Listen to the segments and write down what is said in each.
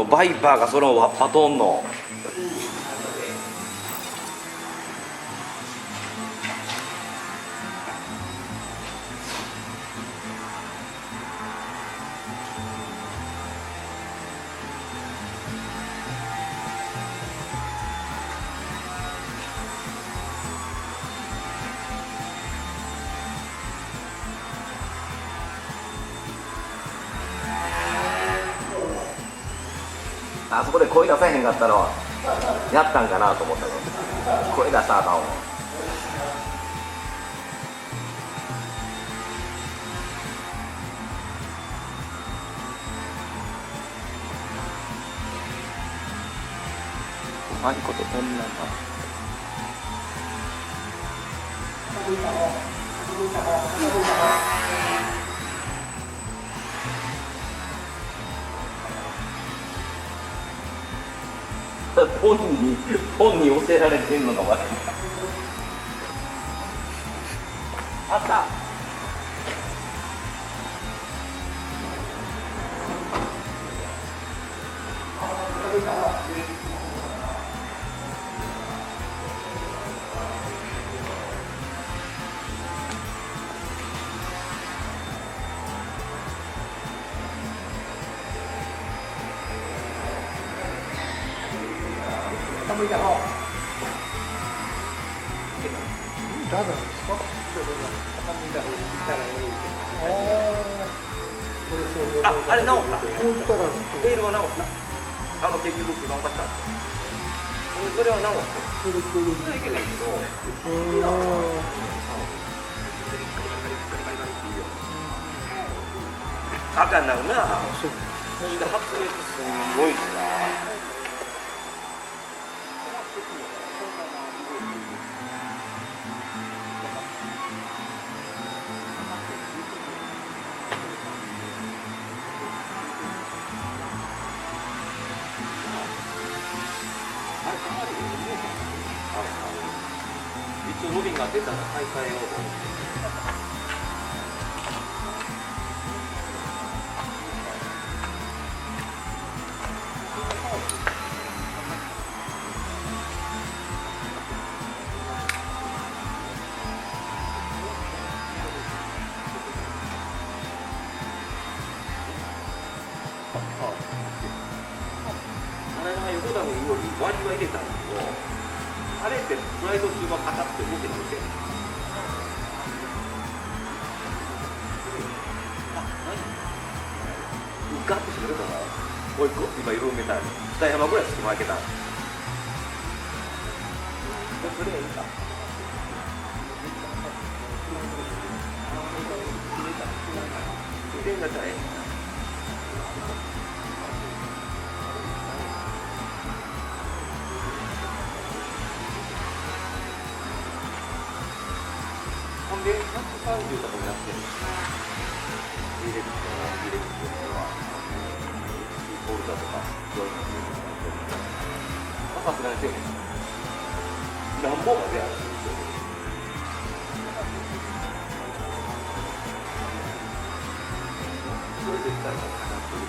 バイパーがそのワッパトンの。あそこで声出さへんかったのはやったんかなと思ったの。声出したらあかんわ。うまいこと飛んだな。本に寄せられてんのが悪い。あった。向いた方。ダメなんですか？あれ直った。こういったらレールは直った。結局直した。それは直った。それはいけないけど。赤になるな。そして発熱すごいな。一応ロビンが出たら買い替えよう。横田の言うより割りは入れたんだけど、あれってスライド中はパタって動けないんですよ。ガッとしてくれたらもう一個今緩めたい。二山ぐらい隙間開けた。それがいいか。入れんだったらええ。130とかもやってる。入れるとか、ボルダとか、さすがにせえへん。何本までやるんですよ。それ絶対かかってる。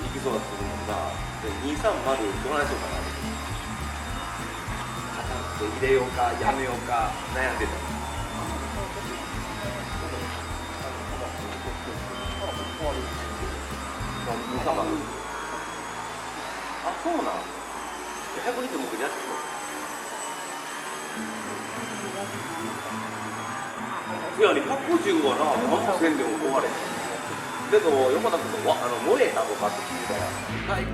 いきそうだと思うんだ。230どうなりそうかな。入れようかやめようか悩んでた。あ、そうなん。100リットル僕やってる。いやね、110はな、マックスでも壊れへん。けど横田君の燃えたとかって聞いたら。はい。